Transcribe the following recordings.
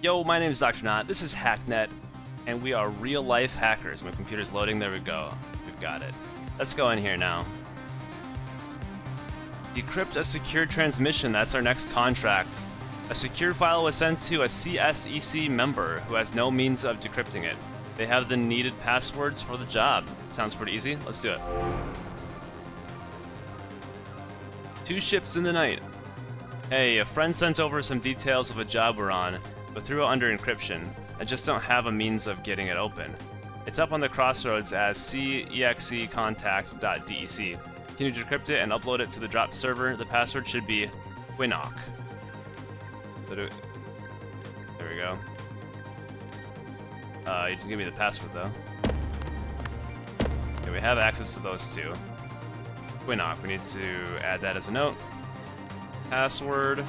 Yo, my name is Dr. Nought, this is Hacknet, and we are real-life hackers. My computer's loading, there we go. We've got it. Let's go in here now. Decrypt a secure transmission, that's our next contract. A secure file was sent to a CSEC member who has no means of decrypting it. They have the needed passwords for the job. Sounds pretty easy, let's do it. 2 ships in the night. Hey, a friend sent over some details of a job we're on, but threw it under encryption. I just don't have a means of getting it open. It's up on the crossroads as cexecontact.dec. Can you decrypt it and upload it to the drop server? The password should be Winnock. There we go. You can give me the password though. Okay, we have access to those two. Winnock, we need to add that as a note. Password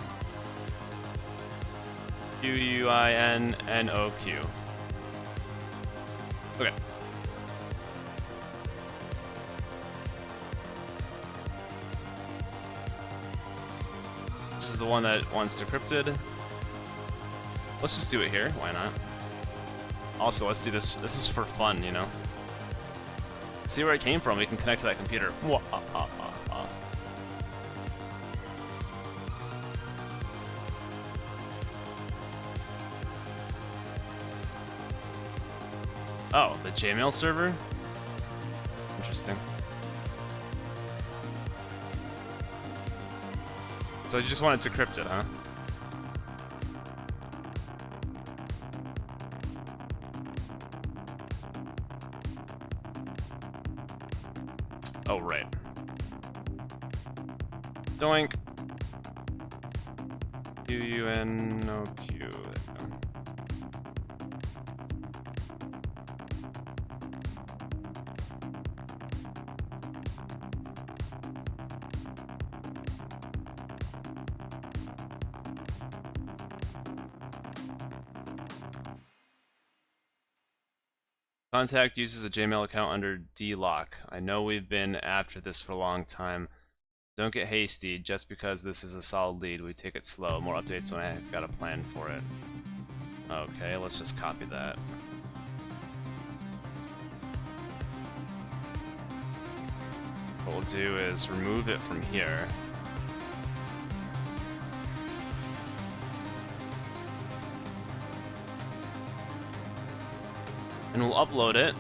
Quinnoq. Okay. This is the one that wants decrypted. Let's just do it here, why not? Also, let's do this. This is for fun, you know? See where it came from, we can connect to that computer. Oh, the Jmail server? Interesting. So you just wanted to decrypt it, huh? Oh, right. Doink. Quinnoq. There we go. Contact uses a Gmail account under DLock. I know we've been after this for a long time. Don't get hasty, just because this is a solid lead, we take it slow. More updates when I've got a plan for it. Okay, let's just copy that. What we'll do is remove it from here. And we'll upload it.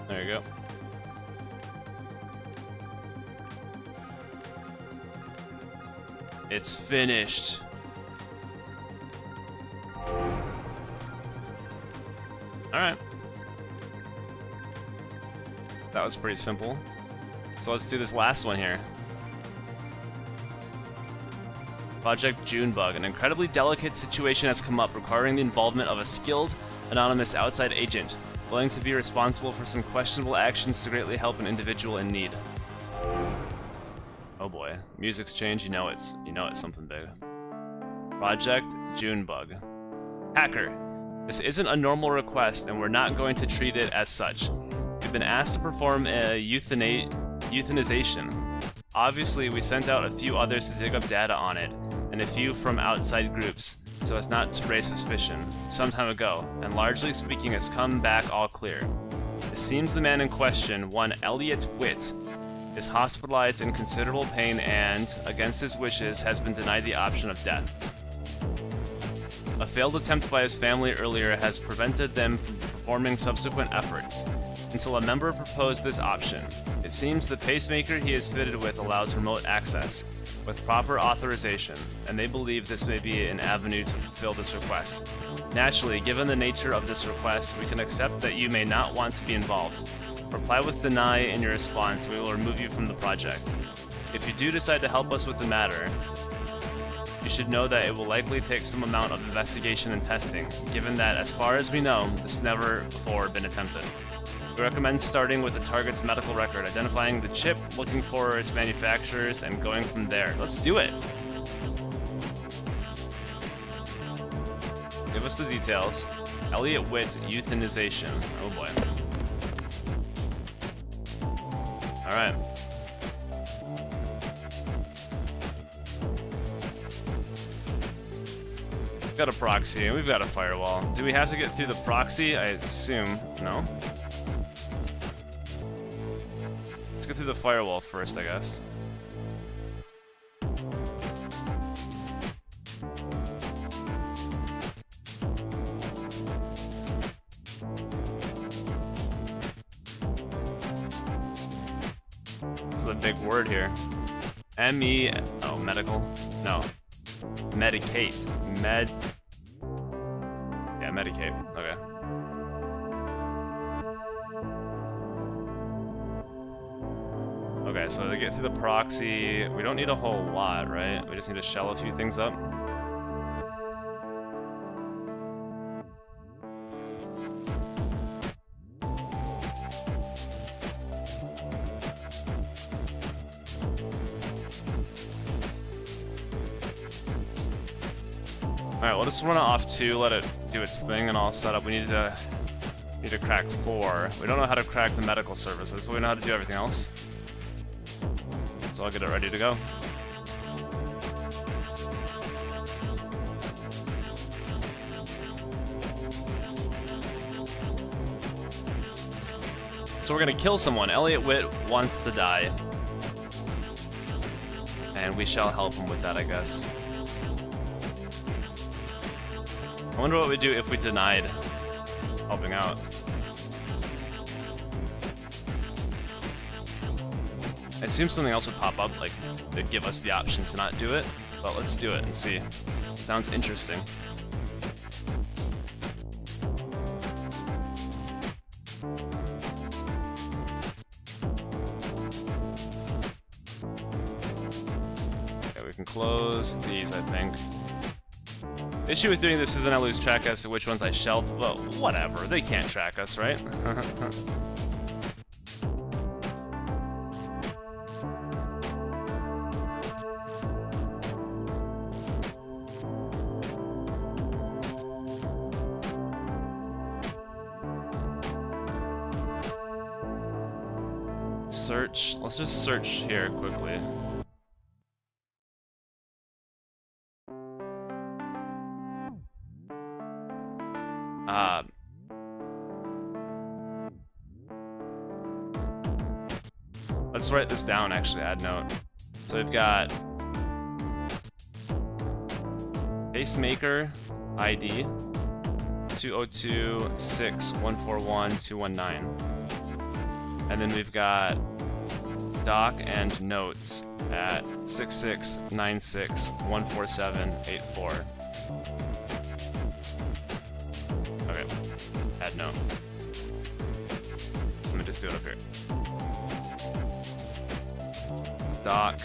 There you go. It's finished. Alright. That was pretty simple. So let's do this last one here. Project Junebug. An incredibly delicate situation has come up requiring the involvement of a skilled, anonymous outside agent, willing to be responsible for some questionable actions to greatly help an individual in need. Oh boy, music's changed, you know it's something big. Project Junebug. Hacker, this isn't a normal request and we're not going to treat it as such. We've been asked to perform a euthanization. Obviously, we sent out a few others to dig up data on it, and a few from outside groups, so as not to raise suspicion, some time ago, and largely speaking, it's come back all clear. It seems the man in question, one Elliot Witt, is hospitalized in considerable pain and, against his wishes, has been denied the option of death. A failed attempt by his family earlier has prevented them from performing subsequent efforts, until a member proposed this option. It seems the pacemaker he is fitted with allows remote access, with proper authorization, and they believe this may be an avenue to fulfill this request. Naturally, given the nature of this request, we can accept that you may not want to be involved. Reply with deny in your response, and we will remove you from the project. If you do decide to help us with the matter, you should know that it will likely take some amount of investigation and testing, given that, as far as we know, this has never before been attempted. We recommend starting with the target's medical record, identifying the chip, looking for its manufacturers, and going from there. Let's do it! Give us the details. Elliot Witt euthanization. Oh boy. Alright. We've got a proxy, and we've got a firewall. Do we have to get through the proxy? I assume. No? Let's get through the firewall first, I guess. This is a big word here. M-E... Oh, medical? No. Medicate. Yeah, medicate. Okay. Okay, so to get through the proxy, we don't need a whole lot, right? We just need to shell a few things up. Alright, we'll just run it off 2, let it do its thing, and I'll set up. We need to crack 4. We don't know how to crack the medical services, but we know how to do everything else. So I'll get it ready to go. So we're gonna kill someone. Elliot Witt wants to die. And we shall help him with that, I guess. I wonder what we'd do if we denied helping out. I assume something else would pop up, like they'd give us the option to not do it, but let's do it and see. Sounds interesting. Okay, we can close these, I think. The issue with doing this is then I lose track as to which ones I shelled, but whatever, they can't track us, right? Search, let's just search here quickly. Let's write this down, actually, add note. So we've got pacemaker ID 20261412119. And then we've got doc and notes at 6696147884. Okay, add note. Let me just do it up here. Doc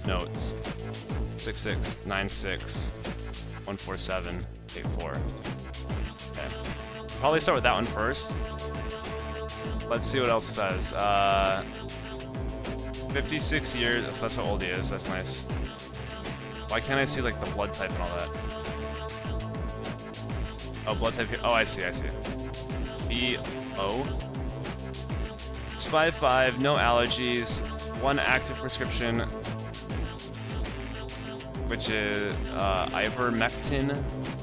notes 6696147884. Okay, probably start with that one first. Let's see what else it says. 56 years. So that's how old he is. That's nice. Why can't I see like the blood type and all that? Oh, blood type here. Oh, I see. B-O. It's 5'5", no allergies, 1 active prescription, which is ivermectin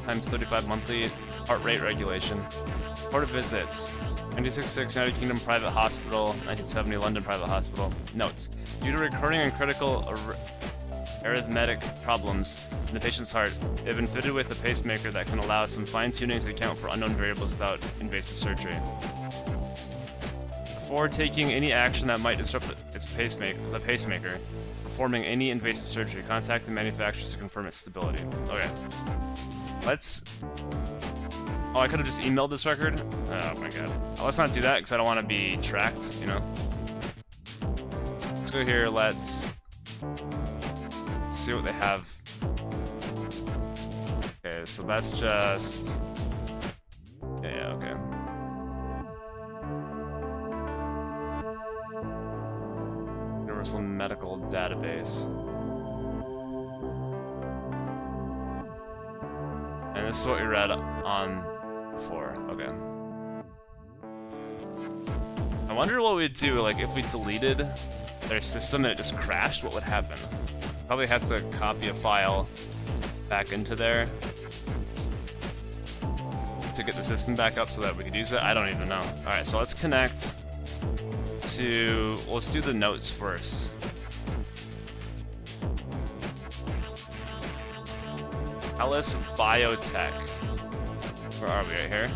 times 35 monthly, heart rate regulation. Port of visits. 1966 United Kingdom Private Hospital, 1970 London Private Hospital. Notes. Due to recurring and critical arrhythmic problems in the patient's heart, they have been fitted with a pacemaker that can allow some fine-tuning to account for unknown variables without invasive surgery. Before taking any action that might disrupt the pacemaker, performing any invasive surgery, contact the manufacturers to confirm its stability. Okay. Let's... Oh, I could have just emailed this record? Oh my god. Let's not do that, because I don't want to be tracked, you know? Let's go here, let's see what they have. Okay, so that's just... Yeah, okay. Universal Medical Database. And this is what we read on before. Okay. I wonder what we'd do, like, if we deleted their system and it just crashed, what would happen? Probably have to copy a file back into there to get the system back up so that we could use it. I don't even know. Alright, so let's connect to... let's do the notes first. Alice Biotech. Where are we? Right here?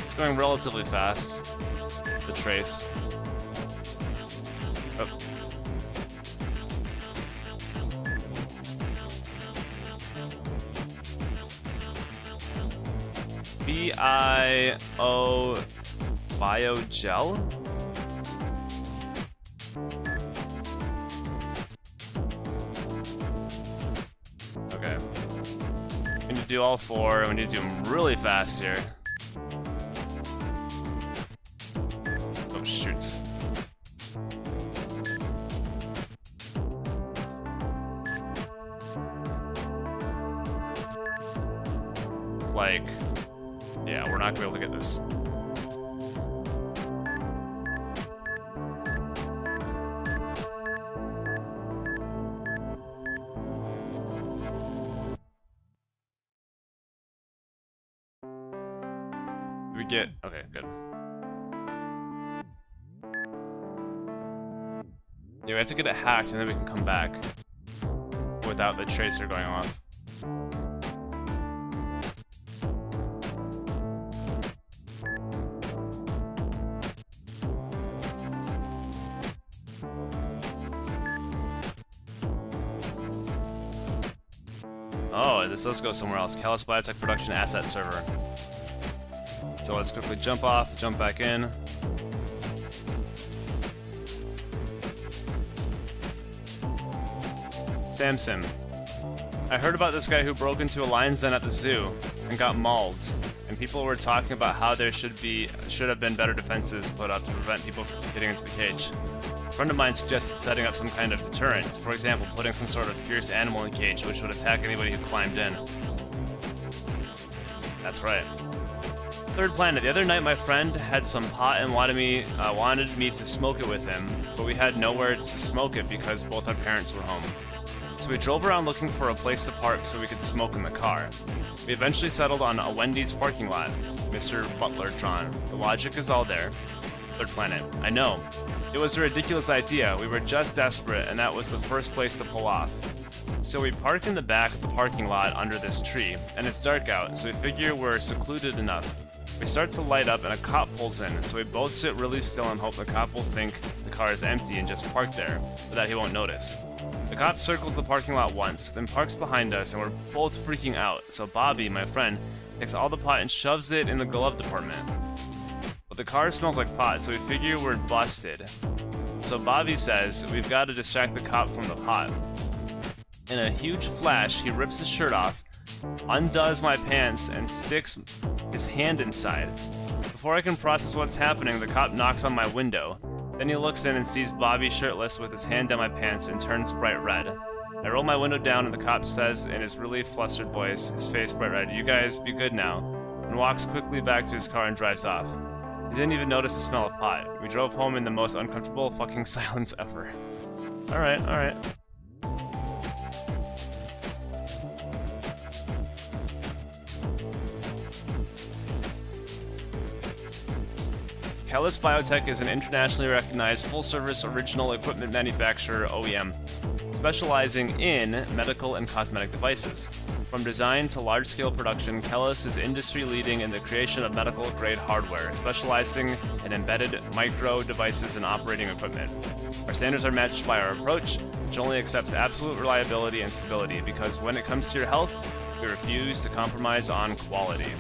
It's going relatively fast, the trace. Oh. B-I-O Biogel? Okay. We need to do all four, and we need to do them really fast here. Oh, shoot. Like... yeah, we're not going to be able to get this. Do we get... okay, good. Yeah, we have to get it hacked and then we can come back without the tracer going off. Oh, this does go somewhere else. Callus Biotech Production Asset Server. So let's quickly jump off, jump back in. Samson. I heard about this guy who broke into a lion's den at the zoo and got mauled. And people were talking about how there should have been better defenses put up to prevent people from getting into the cage. A friend of mine suggested setting up some kind of deterrent. For example, putting some sort of fierce animal in a cage which would attack anybody who climbed in. That's right. Third planet. The other night my friend had some pot and wanted me to smoke it with him, but we had nowhere to smoke it because both our parents were home. So we drove around looking for a place to park so we could smoke in the car. We eventually settled on a Wendy's parking lot. Mr. Butler Tron. The logic is all there. Third planet. I know. It was a ridiculous idea. We were just desperate, and that was the first place to pull off. So we park in the back of the parking lot under this tree, and it's dark out, so we figure we're secluded enough. We start to light up, and a cop pulls in, so we both sit really still and hope the cop will think the car is empty and just park there, but that he won't notice. The cop circles the parking lot once, then parks behind us, and we're both freaking out, so Bobby, my friend, takes all the pot and shoves it in the glove compartment. But the car smells like pot, so we figure we're busted. So Bobby says we've got to distract the cop from the pot. In a huge flash, he rips his shirt off, undoes my pants, and sticks his hand inside. Before I can process what's happening, the cop knocks on my window. Then he looks in and sees Bobby shirtless with his hand down my pants and turns bright red. I roll my window down and the cop says in his really flustered voice, his face bright red, "You guys, be good now," and walks quickly back to his car and drives off. He didn't even notice the smell of pot. We drove home in the most uncomfortable fucking silence ever. Alright, alright. Callus Biotech is an internationally recognized full-service original equipment manufacturer (OEM), specializing in medical and cosmetic devices. From design to large-scale production, Callus is industry-leading in the creation of medical-grade hardware, specializing in embedded micro devices and operating equipment. Our standards are matched by our approach, which only accepts absolute reliability and stability, because when it comes to your health, we refuse to compromise on quality.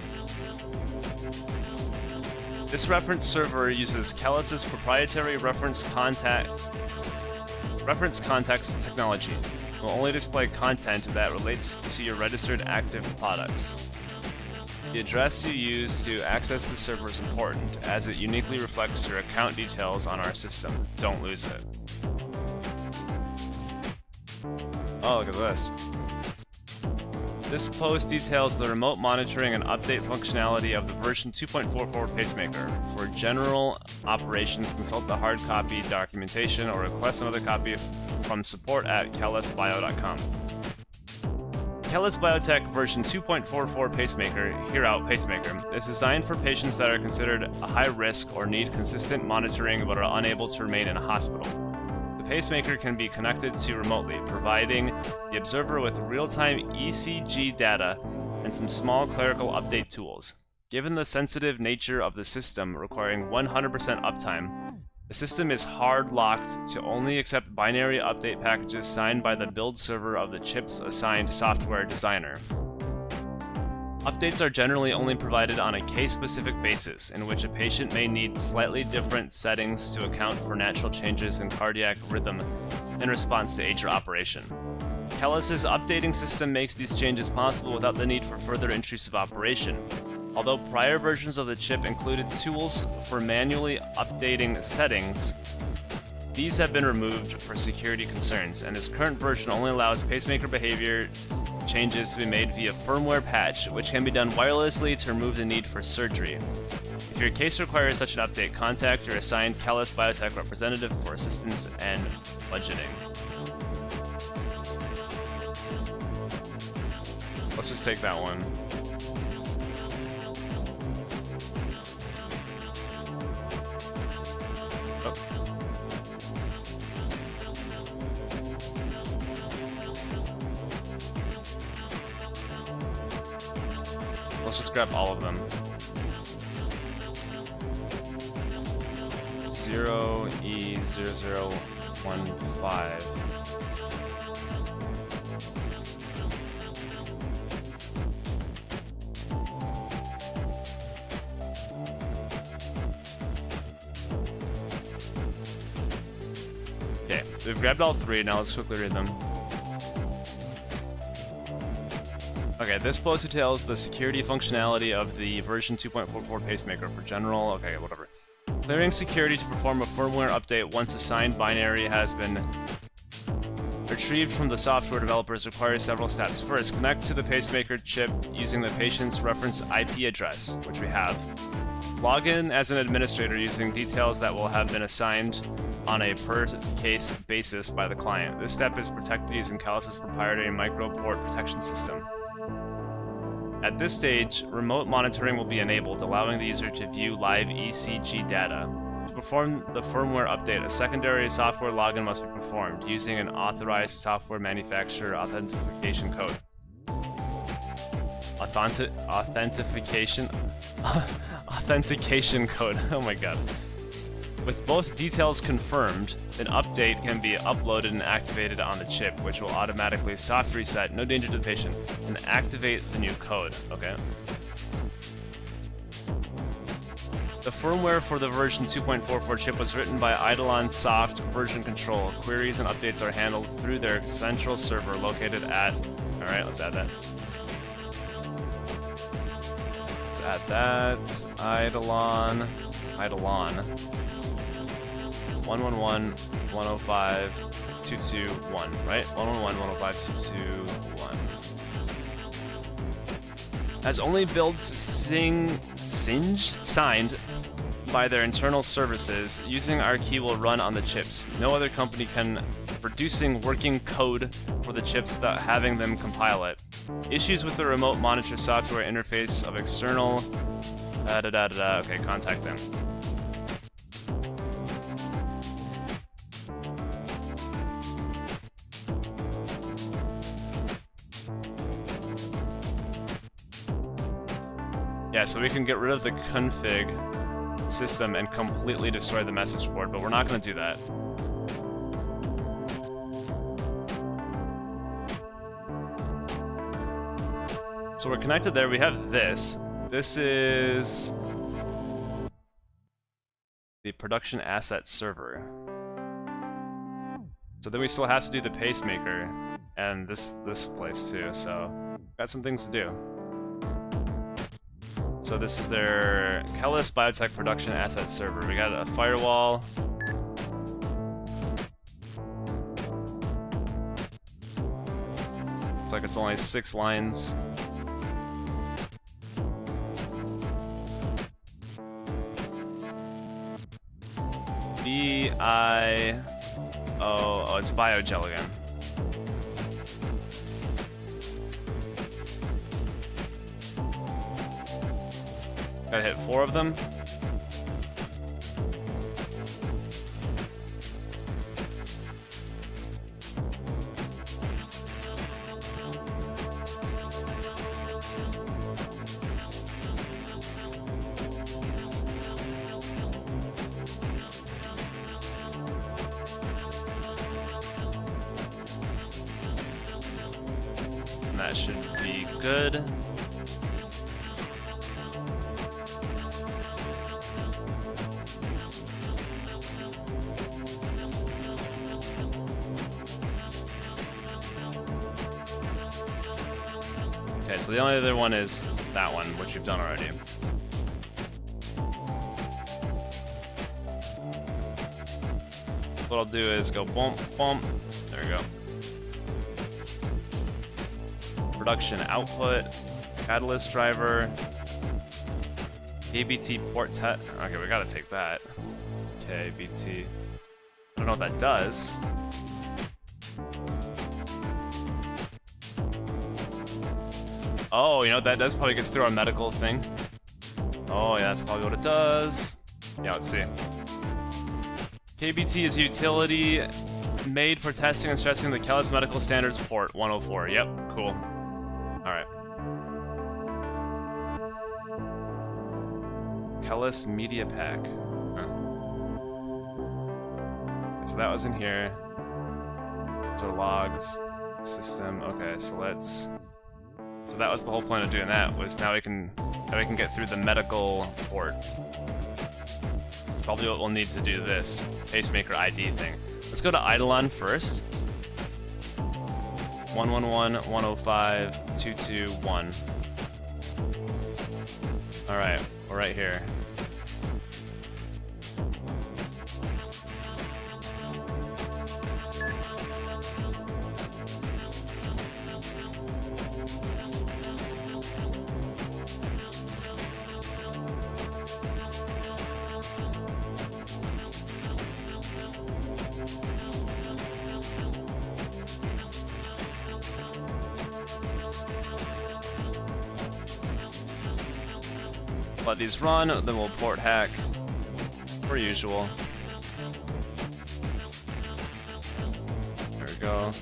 This reference server uses Callus's proprietary reference context technology. It will only display content that relates to your registered active products. The address you use to access the server is important, as it uniquely reflects your account details on our system. Don't lose it. Oh, look at this. This post details the remote monitoring and update functionality of the version 2.44 pacemaker. For general operations, consult the hard copy documentation or request another copy from support@calesbio.com. Kelis Biotech version 2.44 pacemaker, Hear Out pacemaker, is designed for patients that are considered a high risk or need consistent monitoring but are unable to remain in a hospital. The pacemaker can be connected to remotely, providing the observer with real-time ECG data and some small clerical update tools. Given the sensitive nature of the system requiring 100% uptime, the system is hard-locked to only accept binary update packages signed by the build server of the chip's assigned software designer. Updates are generally only provided on a case-specific basis, in which a patient may need slightly different settings to account for natural changes in cardiac rhythm in response to age or operation. Kelis's updating system makes these changes possible without the need for further intrusive operation. Although prior versions of the chip included tools for manually updating settings, these have been removed for security concerns, and this current version only allows pacemaker behavior changes to be made via firmware patch, which can be done wirelessly to remove the need for surgery. If your case requires such an update, contact your assigned Kelis Biotech representative for assistance and budgeting. Let's just take that one. Let's just grab all of them. 0E0015. Okay, we've grabbed all three, now let's quickly read them. Okay, this post details the security functionality of the version 2.44 pacemaker for general, okay, whatever. Clearing security to perform a firmware update once a signed binary has been retrieved from the software developers requires several steps. First, connect to the pacemaker chip using the patient's reference IP address, which we have. Log in as an administrator using details that will have been assigned on a per-case basis by the client. This step is protected using Kelis's proprietary micro-port protection system. At this stage, remote monitoring will be enabled, allowing the user to view live ECG data. To perform the firmware update, a secondary software login must be performed using an authorized software manufacturer authentication code. Authentication code. Oh my god. With both details confirmed, an update can be uploaded and activated on the chip, which will automatically soft reset, no danger to the patient, and activate the new code. Okay. The firmware for the version 2.44 chip was written by Eidolon Soft Version Control. Queries and updates are handled through their central server located at... Alright, let's add that. Let's add that. Eidolon. 111.105.221, right? 111.105.221. As only builds signed by their internal services, using our key will run on the chips. No other company can producing working code for the chips without having them compile it. Issues with the remote monitor software interface of external... Okay, contact them. Yeah, so we can get rid of the config system and completely destroy the message board, but we're not going to do that. So we're connected there. We have this. This is the production asset server. So then we still have to do the pacemaker and this place too, so got some things to do. So this is their Kellis Biotech Production Asset Server. We got a firewall. Looks like it's only 6 lines. Oh, it's Biogel again. Gotta hit 4 of them. And that should be good. Okay, so the only other one is that one, which we've done already. What I'll do is go bump, bump. There we go. Production output, catalyst driver, ABT port test. Okay, we gotta take that. Okay, BT. I don't know what that does. Oh, you know what that does? Probably gets through our medical thing. Oh, yeah, that's probably what it does. Yeah, let's see. KBT is a utility made for testing and stressing the Kellis Medical Standards port 104. Yep, cool. Alright. Kellis Media Pack. Huh. So that was in here. So logs, system. Okay, so let's... So that was the whole point of doing that, was now we can get through the medical port. Probably what we'll need to do this pacemaker ID thing. Let's go to Eidolon first. 111, 105, 221. Alright, we're right here. Let these run, then we'll port hack, per usual. There we go.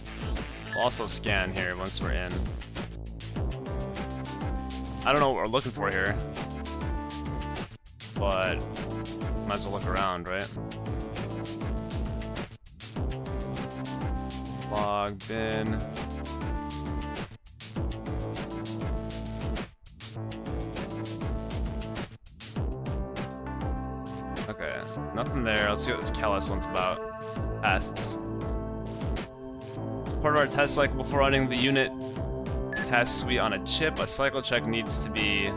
We'll also scan here once we're in. I don't know what we're looking for here, but might as well look around, right? Log bin. Okay, nothing there. Let's see what this Kellis one's about. Tests. As part of our test cycle before running the unit test suite on a chip, a cycle check needs to be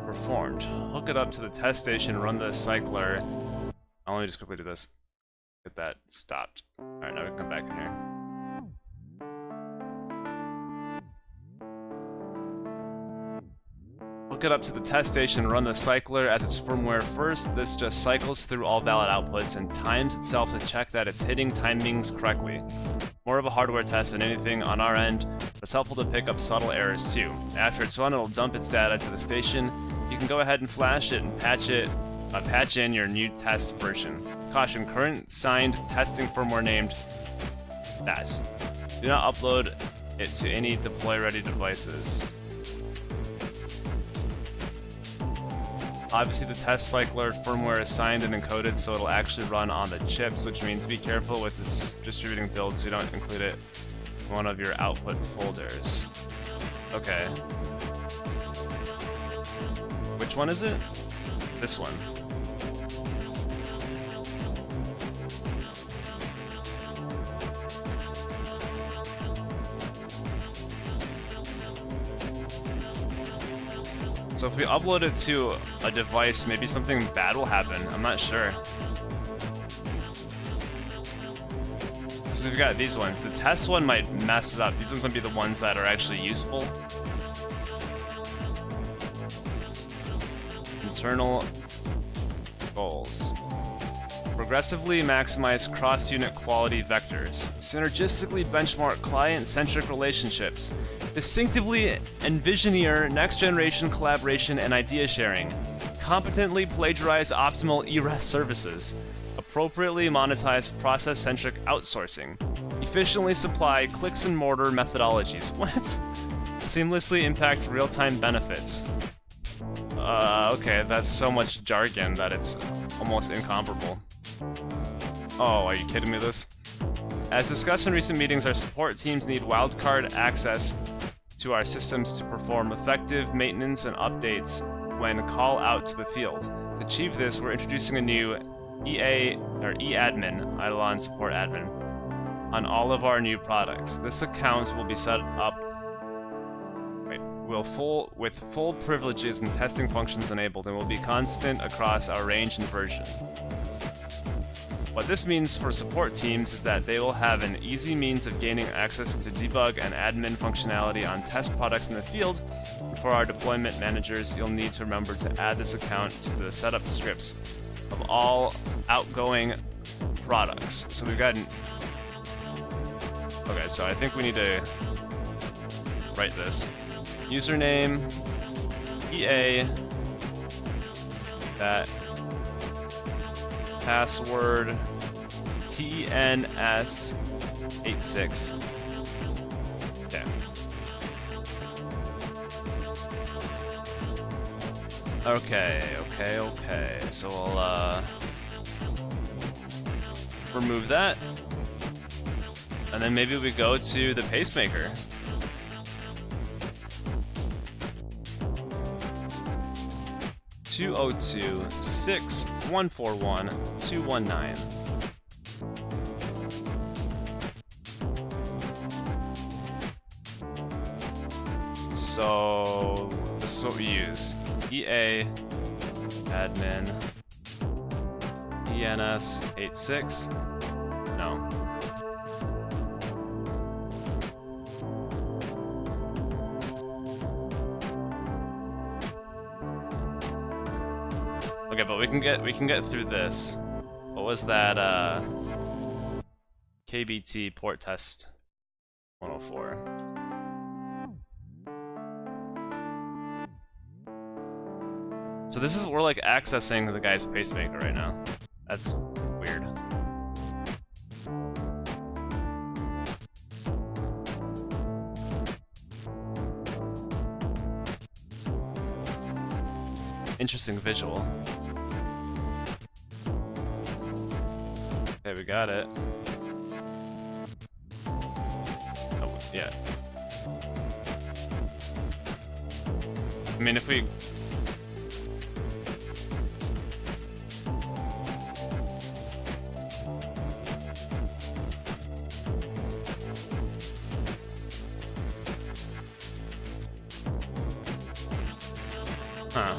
performed. Hook it up to the test station, run the cycler. Let me just quickly do this. Get that stopped. Alright, now we can come back in here. Hook it up to the test station, run the cycler as its firmware first. This just cycles through all valid outputs and times itself to check that it's hitting timings correctly. More of a hardware test than anything on our end, but it's helpful to pick up subtle errors too. After it's run, it'll dump its data to the station. You can go ahead and flash it and patch in your new test version. Caution, current signed testing firmware named that. Do not upload it to any deploy-ready devices. Obviously, the test cycler firmware is signed and encoded, so it'll actually run on the chips, which means be careful with this distributing build so you don't include it in one of your output folders. Okay. Which one is it? This one. So if we upload it to a device, maybe something bad will happen. I'm not sure. So we've got these ones. The test one might mess it up. These ones might be the ones that are actually useful. Internal goals. Progressively maximize cross-unit quality vectors. Synergistically benchmark client-centric relationships. Distinctively envisioneer next-generation collaboration and idea sharing. Competently plagiarize optimal ERES services. Appropriately monetize process-centric outsourcing. Efficiently supply clicks-and-mortar methodologies. What? Seamlessly impact real-time benefits. Okay, that's so much jargon that it's almost incomparable. Oh, are you kidding me this? As discussed in recent meetings, our support teams need wildcard access to our systems to perform effective maintenance and updates when call out to the field. To achieve this, we're introducing a new eAdmin, Eidolon Support Admin, on all of our new products. This account will be set up with full privileges and testing functions enabled, and will be constant across our range and version. What this means for support teams is that they will have an easy means of gaining access to debug and admin functionality on test products in the field. And for our deployment managers, you'll need to remember to add this account to the setup scripts of all outgoing products. So we've got okay, so I think we need to write this. Username, EA, that password, TNS86. Okay. Okay. So we'll remove that. And then maybe we go to the pacemaker. (202-6141-219). So this is what we use. EA admin ENS86. No. Okay, but we can get through this. What was that KBT port test 104? So this is, we're like accessing the guy's pacemaker right now. That's weird. Interesting visual. Okay, we got it. Oh, yeah. I mean, if we... Huh.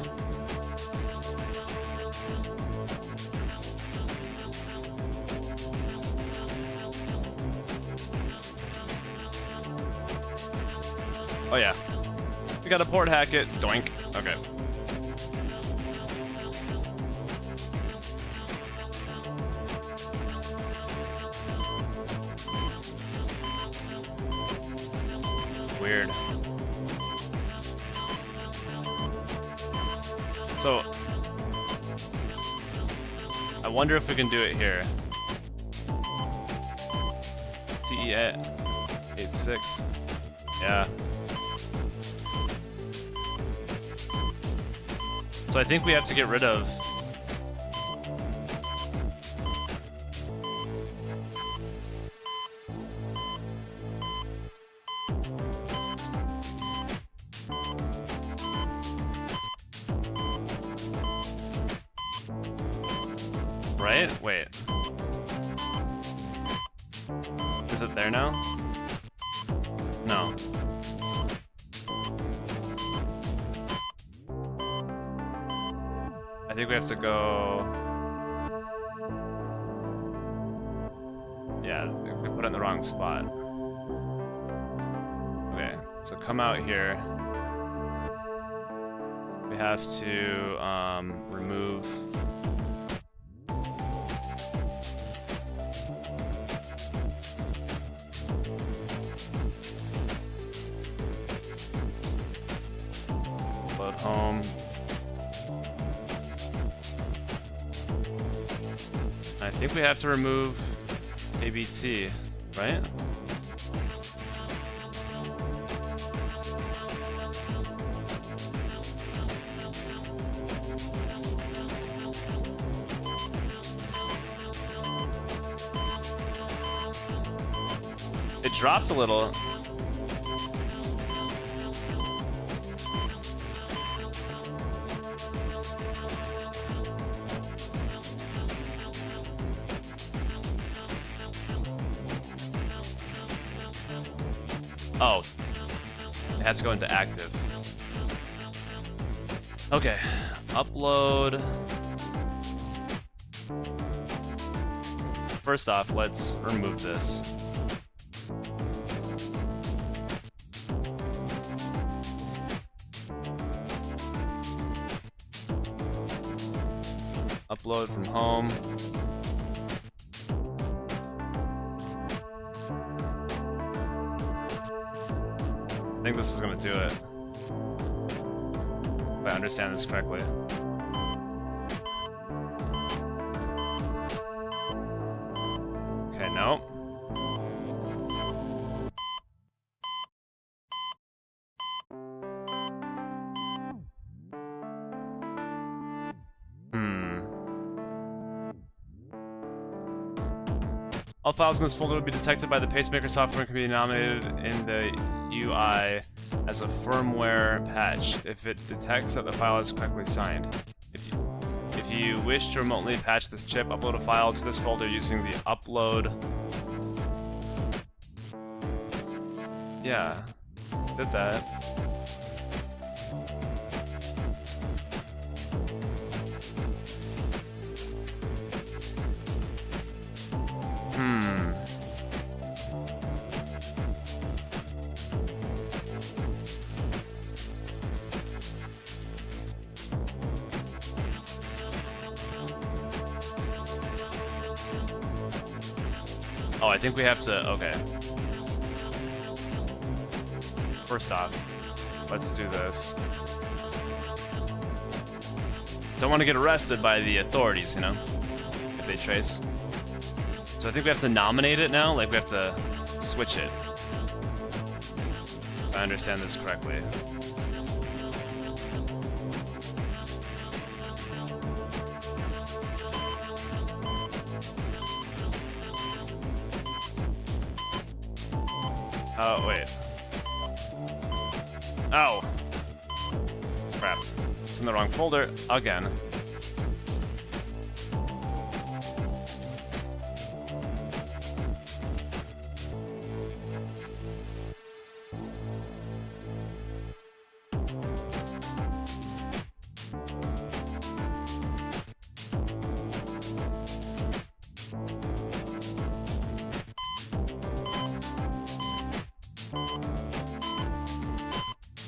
Oh yeah. We got a port Hacknet. Doink. Okay. Weird. So, I wonder if we can do it here. TE86. Yeah. So I think we have to get rid of... Right? Wait. Is it there now? No. think we have to go... Yeah, we put it in the wrong spot. Okay, so come out here. We have to remove... Load home. I think we have to remove ABT, right? It dropped a little. Oh, it has to go into active. Okay, upload. First off, let's remove this. Upload from home. I think this is going to do it, if I understand this correctly. Okay, no. All files in this folder will be detected by the pacemaker software and can be nominated in the UI as a firmware patch if it detects that the file is correctly signed. If you wish to remotely patch this chip, upload a file to this folder using the upload. Yeah, did that. Oh, I think we have to, okay. First off, let's do this. Don't want to get arrested by the authorities, you know, if they trace. So I think we have to nominate it now, like we have to switch it. If I understand this correctly. Oh, wait. Oh! Crap. It's in the wrong folder again.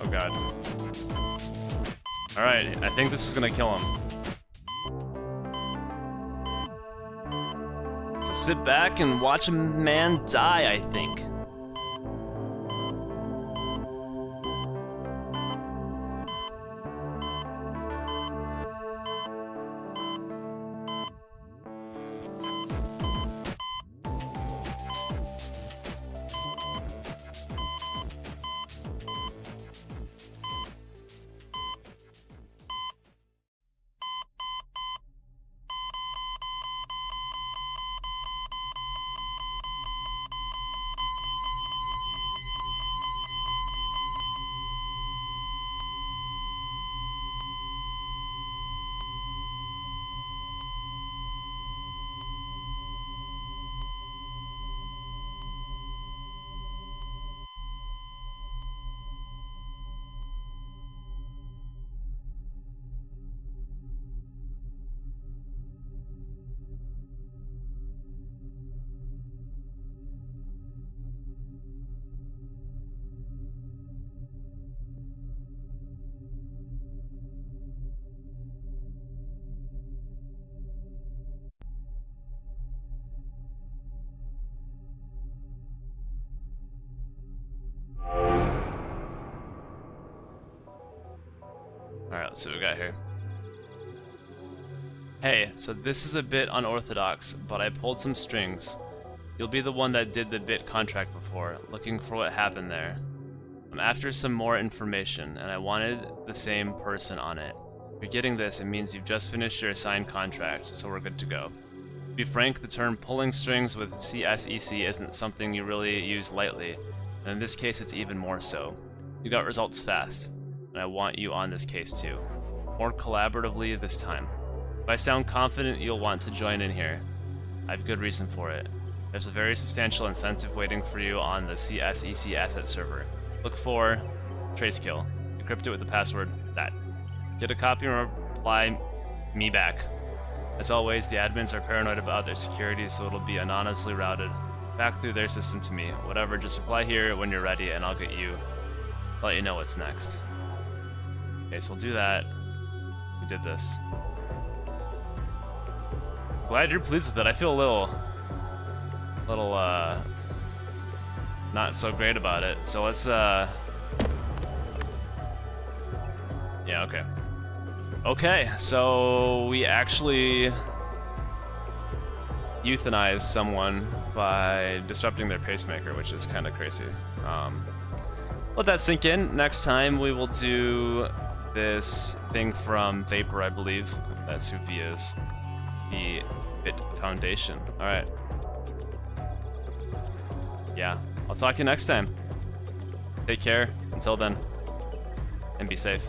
Oh god. Alright, I think this is gonna kill him. So sit back and watch a man die, I think. Let's see what we got here. Hey, so this is a bit unorthodox, but I pulled some strings. You'll be the one that did the bit contract before, looking for what happened there. I'm after some more information, and I wanted the same person on it. If you're getting this, it means you've just finished your assigned contract, so we're good to go. To be frank, the term pulling strings with CSEC isn't something you really use lightly, and in this case it's even more so. You got results fast, and I want you on this case too. More collaboratively this time. If I sound confident you'll want to join in here, I have good reason for it. There's a very substantial incentive waiting for you on the CSEC asset server. Look for trace kill. Encrypt it with the password that. Get a copy and reply me back. As always, the admins are paranoid about their security, so it'll be anonymously routed back through their system to me. Whatever, just reply here when you're ready and I'll let you know what's next. Okay, so we'll do that. We did this. Glad you're pleased with it. I feel a little not so great about it. So let's yeah, okay. Okay, so we actually euthanized someone by disrupting their pacemaker, which is kind of crazy. Let that sink in. Next time we will do this thing from Vapor, I believe. That's who V is. The Bit Foundation. Alright. Yeah, I'll talk to you next time. Take care. Until then. And be safe.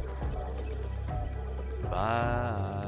Bye.